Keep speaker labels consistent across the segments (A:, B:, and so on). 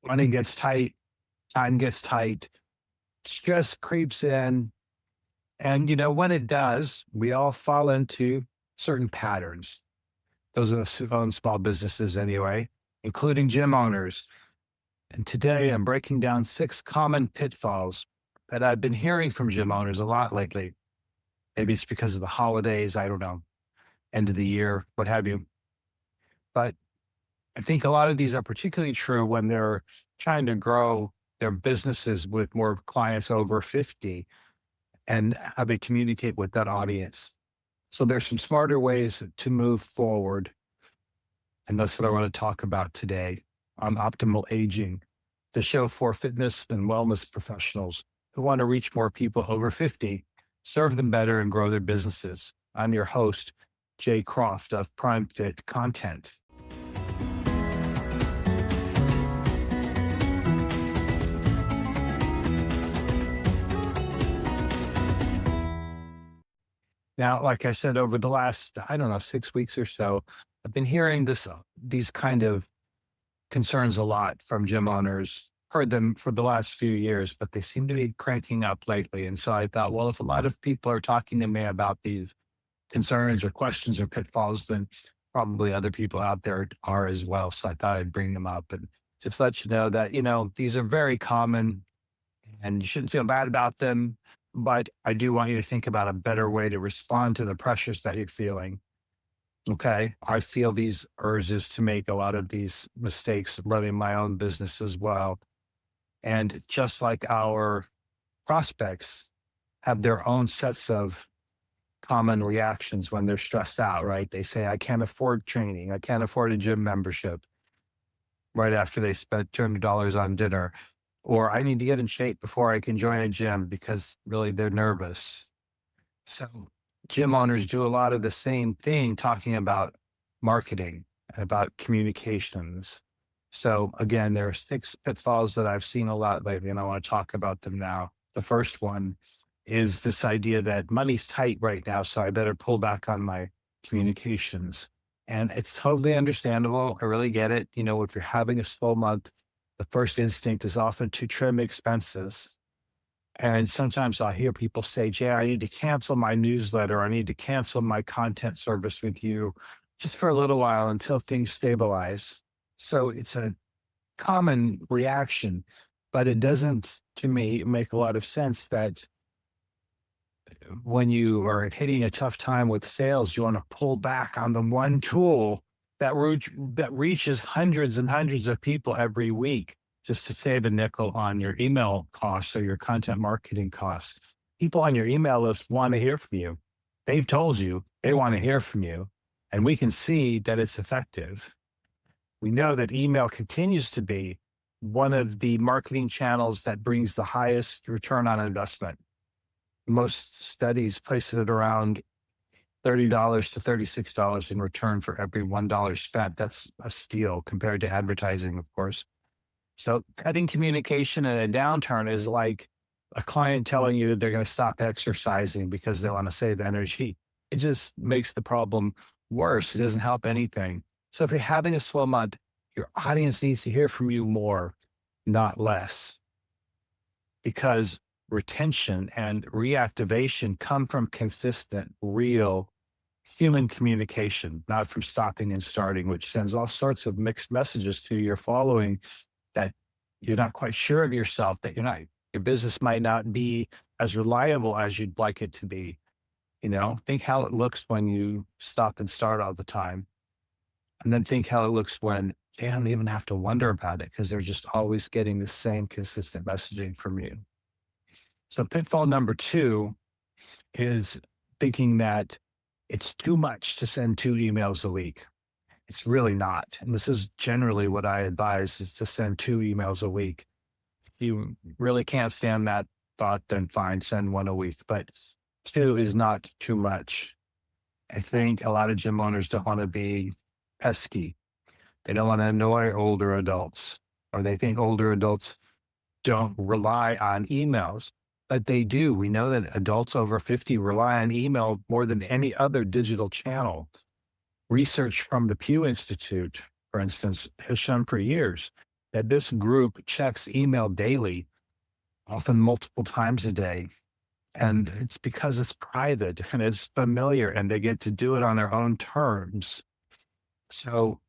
A: Money gets tight, time gets tight, stress creeps in. And, when it does, we all fall into certain patterns. Those of us who own small businesses anyway, including gym owners. And today I'm breaking down 6 common pitfalls that I've been hearing from gym owners a lot lately. Maybe it's because of the holidays, I don't know, end of the year, what have you. But I think a lot of these are particularly true when they're trying to grow their businesses with more clients over 50 and how they communicate with that audience. So there's some smarter ways to move forward. And that's what I want to talk about today on optimal aging, the show for fitness and wellness professionals who want to reach more people over 50, serve them better, and grow their businesses. I'm your host, Jay Croft of Prime Fit Content. Now, like I said, over the last, 6 weeks or so, I've been hearing these kind of concerns a lot from gym owners. Heard them for the last few years, but they seem to be cranking up lately. And so I thought, well, if a lot of people are talking to me about these concerns or questions or pitfalls, then probably other people out there are as well. So I thought I'd bring them up and just let you know that, these are very common and you shouldn't feel bad about them. But I do want you to think about a better way to respond to the pressures that you're feeling. Okay. I feel these urges to make a lot of these mistakes running my own business as well. And just like our prospects have their own sets of common reactions when they're stressed out, right? They say, I can't afford training. I can't afford a gym membership right after they spent $200 on dinner. Or I need to get in shape before I can join a gym because really they're nervous. So gym owners do a lot of the same thing, talking about marketing and about communications. So again, there are 6 pitfalls that I've seen a lot lately, and I want to talk about them now. The first one is this idea that money's tight right now, so I better pull back on my communications. And it's totally understandable. I really get it. If you're having a slow month, the first instinct is often to trim expenses. And sometimes I'll hear people say, Jay, I need to cancel my newsletter. I need to cancel my content service with you just for a little while until things stabilize. So it's a common reaction, but it doesn't, to me, make a lot of sense that when you are hitting a tough time with sales, you want to pull back on the one tool that reaches hundreds and hundreds of people every week just to save a nickel on your email costs or your content marketing costs. People on your email list want to hear from you. They've told you they want to hear from you, and we can see that it's effective. We know that email continues to be one of the marketing channels that brings the highest return on investment. Most studies place it at around $30 to $36 in return for every $1 spent. That's a steal compared to advertising, of course. So cutting communication in a downturn is like a client telling you they're going to stop exercising because they want to save energy. It just makes the problem worse. It doesn't help anything. So if you're having a slow month, your audience needs to hear from you more, not less, because retention and reactivation come from consistent, real human communication, not from stopping and starting, which sends all sorts of mixed messages to your following that you're not quite sure of yourself, that your business might not be as reliable as you'd like it to be. Think how it looks when you stop and start all the time. And then think how it looks when they don't even have to wonder about it because they're just always getting the same consistent messaging from you. So pitfall number 2 is thinking that it's too much to send 2 emails a week. It's really not. And this is generally what I advise, is to send 2 emails a week. If you really can't stand that thought, then fine, send 1 a week. But 2 is not too much. I think a lot of gym owners don't want to be pesky. They don't want to annoy older adults, or they think older adults don't rely on emails. But they do. We know that adults over 50 rely on email more than any other digital channel. Research from the Pew Institute, for instance, has shown for years that this group checks email daily, often multiple times a day. And it's because it's private and it's familiar and they get to do it on their own terms. So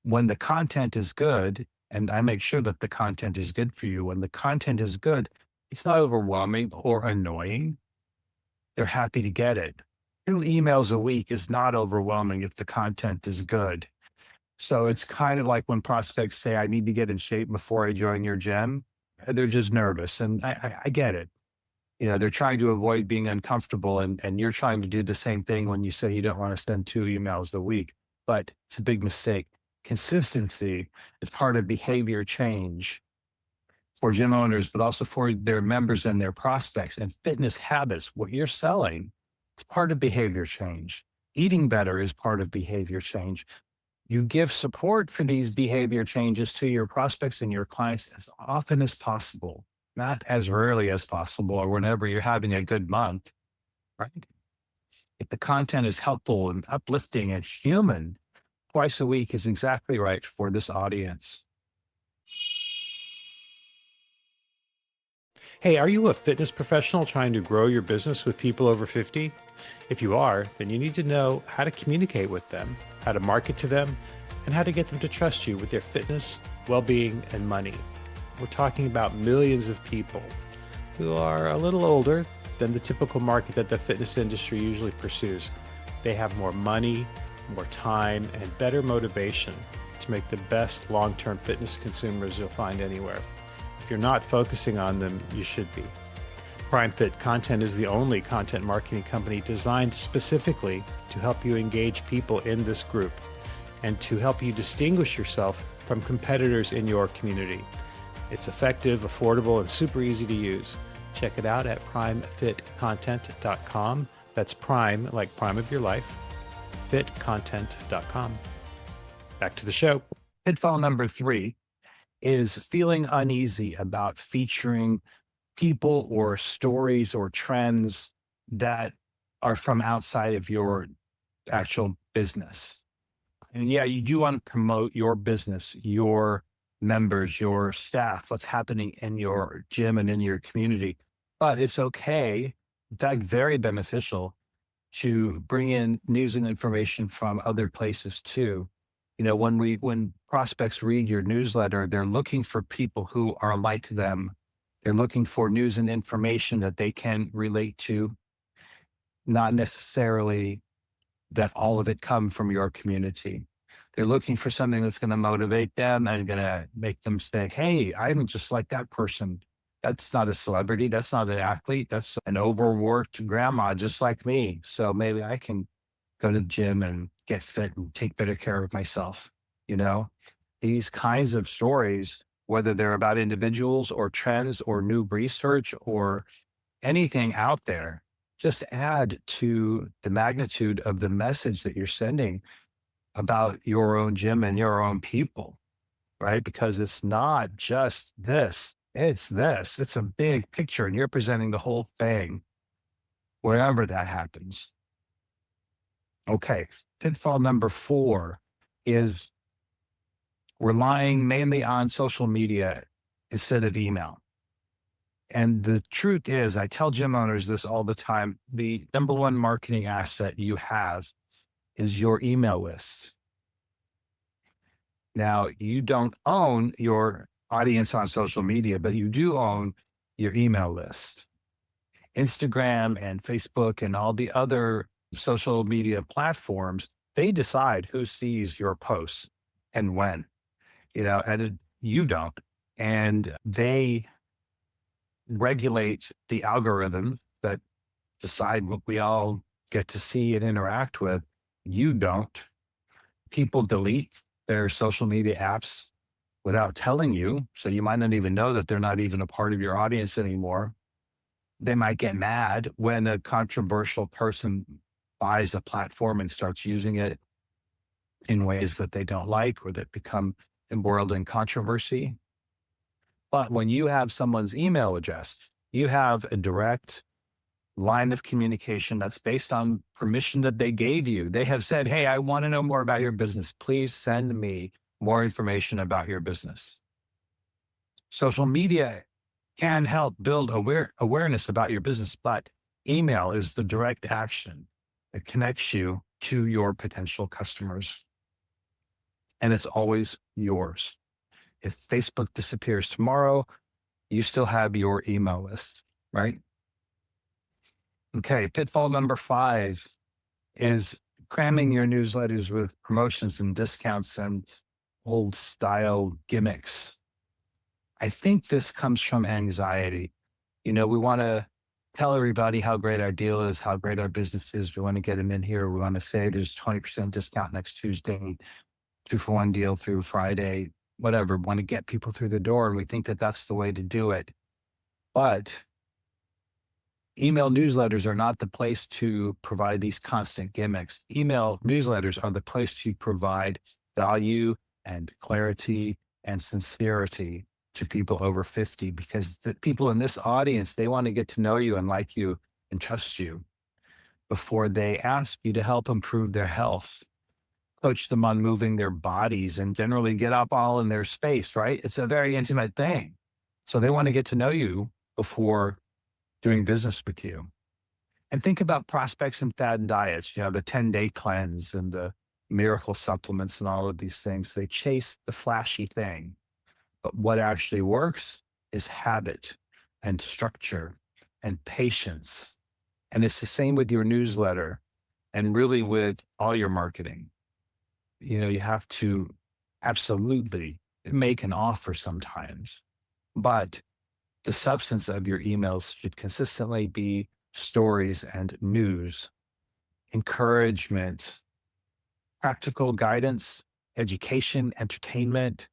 A: when the content is good, and I make sure that the content is good for you, when the content is good, it's not overwhelming or annoying. They're happy to get it. 2 emails a week is not overwhelming if the content is good. So it's kind of like when prospects say, I need to get in shape before I join your gym. They're just nervous. And I get it. They're trying to avoid being uncomfortable, and you're trying to do the same thing when you say you don't want to send 2 emails a week, but it's a big mistake. Consistency is part of behavior change for gym owners, but also for their members and their prospects. And fitness habits, what you're selling, it's part of behavior change. Eating better is part of behavior change. You give support for these behavior changes to your prospects and your clients as often as possible, not as rarely as possible or whenever you're having a good month, right? If the content is helpful and uplifting and human, twice a week is exactly right for this audience.
B: Hey, are you a fitness professional trying to grow your business with people over 50? If you are, then you need to know how to communicate with them, how to market to them, and how to get them to trust you with their fitness, well-being, and money. We're talking about millions of people who are a little older than the typical market that the fitness industry usually pursues. They have more money, more time, and better motivation to make the best long-term fitness consumers you'll find anywhere. If you're not focusing on them, you should be. Prime Fit Content is the only content marketing company designed specifically to help you engage people in this group and to help you distinguish yourself from competitors in your community. It's effective, affordable, and super easy to use. Check it out at primefitcontent.com. That's prime, like prime of your life, fitcontent.com. Back to the show.
A: Pitfall number 3 is feeling uneasy about featuring people or stories or trends that are from outside of your actual business. And yeah, you do want to promote your business, your members, your staff, what's happening in your gym and in your community. But it's okay, in fact, very beneficial to bring in news and information from other places too. When prospects read your newsletter, they're looking for people who are like them. They're looking for news and information that they can relate to, not necessarily that all of it come from your community. They're looking for something that's going to motivate them and going to make them think, hey, I'm just like that person. That's not a celebrity. That's not an athlete. That's an overworked grandma just like me. So maybe I can go to the gym and get fit and take better care of myself. These kinds of stories, whether they're about individuals or trends or new research or anything out there, just add to the magnitude of the message that you're sending about your own gym and your own people, right? Because it's not just this, it's this. It's a big picture and you're presenting the whole thing wherever that happens. Okay, pitfall number 4 is relying mainly on social media instead of email. And the truth is, I tell gym owners this all the time, the number one marketing asset you have is your email list. Now, you don't own your audience on social media, but you do own your email list. Instagram and Facebook and all the other social media platforms, they decide who sees your posts and when, and you don't. And they regulate the algorithms that decide what we all get to see and interact with. You don't. People delete their social media apps without telling you. So you might not even know that they're not even a part of your audience anymore. They might get mad when a controversial person buys a platform and starts using it in ways that they don't like or that become embroiled in controversy. But when you have someone's email address, you have a direct line of communication that's based on permission that they gave you. They have said, hey, I want to know more about your business. Please send me more information about your business. Social media can help build awareness about your business, but email is the direct action that connects you to your potential customers. And it's always yours. If Facebook disappears tomorrow, you still have your email list, right? Okay, pitfall number 5 is cramming your newsletters with promotions and discounts and old style gimmicks. I think this comes from anxiety. We want to tell everybody how great our deal is, how great our business is. We want to get them in here. We want to say there's 20% discount next Tuesday, 2-for-1 deal through Friday, whatever. We want to get people through the door. And we think that that's the way to do it. But email newsletters are not the place to provide these constant gimmicks. Email newsletters are the place to provide value and clarity and sincerity to people over 50, because the people in this audience, they want to get to know you and like you and trust you before they ask you to help improve their health, coach them on moving their bodies, and generally get up all in their space, right? It's a very intimate thing. So they want to get to know you before doing business with you. And think about prospects and fad diets, the 10-day cleanse and the miracle supplements and all of these things. They chase the flashy thing. But what actually works is habit and structure and patience. And it's the same with your newsletter and really with all your marketing. You have to absolutely make an offer sometimes, but the substance of your emails should consistently be stories and news, encouragement, practical guidance, education, entertainment,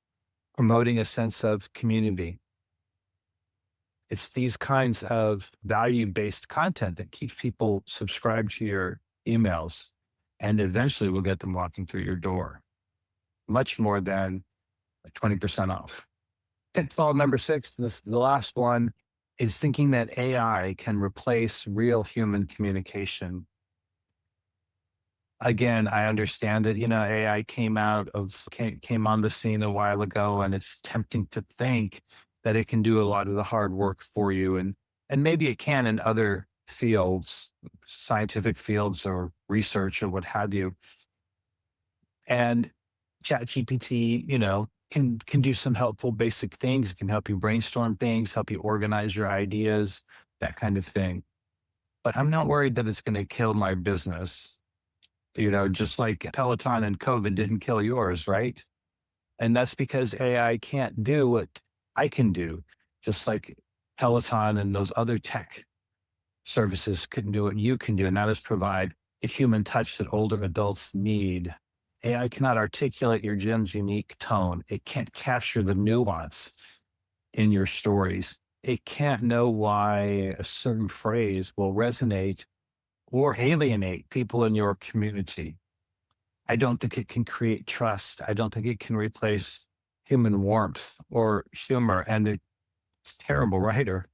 A: promoting a sense of community. It's these kinds of value-based content that keeps people subscribed to your emails and eventually will get them walking through your door, much more than 20% off. Pitfall number 6, the last one, is thinking that AI can replace real human communication. Again, I understand it. AI came on the scene a while ago, and it's tempting to think that it can do a lot of the hard work for you. And maybe it can in other fields, scientific fields or research or what have you. And ChatGPT, can do some helpful basic things. It can help you brainstorm things, help you organize your ideas, that kind of thing. But I'm not worried that it's going to kill my business. Just like Peloton and COVID didn't kill yours, right? And that's because AI can't do what I can do, just like Peloton and those other tech services couldn't do what you can do, and that is provide a human touch that older adults need. AI cannot articulate your gym's unique tone. It can't capture the nuance in your stories. It can't know why a certain phrase will resonate or alienate people in your community. I don't think it can create trust. I don't think it can replace human warmth or humor. And it's a terrible writer.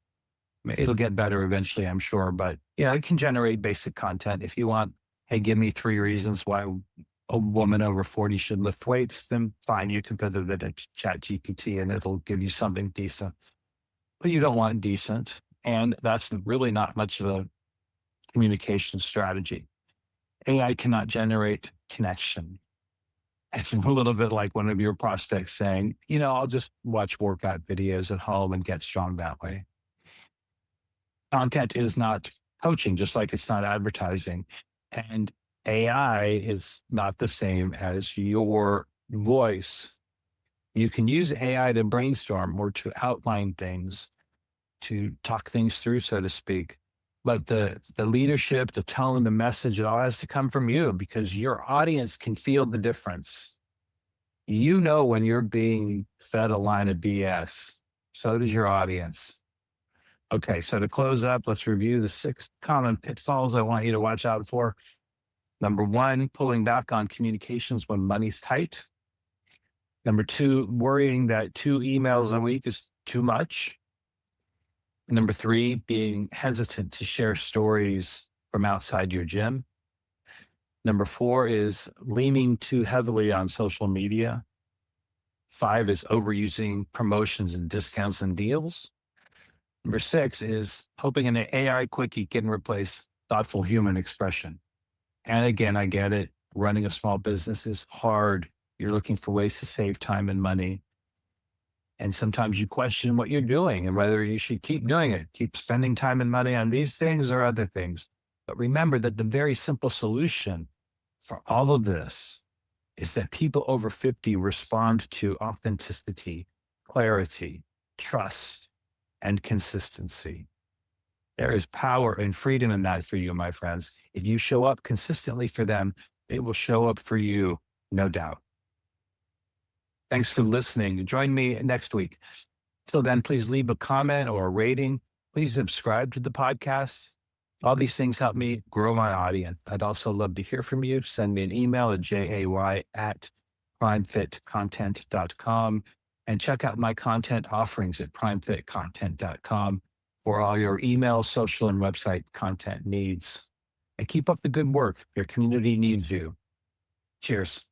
A: It'll get better eventually, I'm sure. But it can generate basic content. If you want, hey, give me 3 reasons why a woman over 40 should lift weights, then fine, you can put it in ChatGPT and it'll give you something decent. But you don't want decent. And that's really not much of a communication strategy. AI cannot generate connection. It's a little bit like one of your prospects saying, I'll just watch workout videos at home and get strong that way. Content is not coaching, just like it's not advertising. And AI is not the same as your voice. You can use AI to brainstorm or to outline things, to talk things through, so to speak. But the leadership, the tone, the message, it all has to come from you, because your audience can feel the difference. When you're being fed a line of BS. So does your audience. Okay, so to close up, let's review the 6 common pitfalls I want you to watch out for. Number 1, pulling back on communications when money's tight. Number 2, worrying that 2 emails a week is too much. Number 3, being hesitant to share stories from outside your gym. Number 4 is leaning too heavily on social media. 5 is overusing promotions and discounts and deals. Number 6 is hoping an AI quickie can replace thoughtful human expression. And again, I get it. Running a small business is hard. You're looking for ways to save time and money. And sometimes you question what you're doing and whether you should keep doing it, keep spending time and money on these things or other things. But remember that the very simple solution for all of this is that people over 50 respond to authenticity, clarity, trust, and consistency. There is power and freedom in that for you, my friends. If you show up consistently for them, they will show up for you, no doubt. Thanks for listening. Join me next week. Till then, please leave a comment or a rating. Please subscribe to the podcast. All these things help me grow my audience. I'd also love to hear from you. Send me an email at jay@primefitcontent.com and check out my content offerings at primefitcontent.com for all your email, social, and website content needs. And keep up the good work. Your community needs you. Cheers.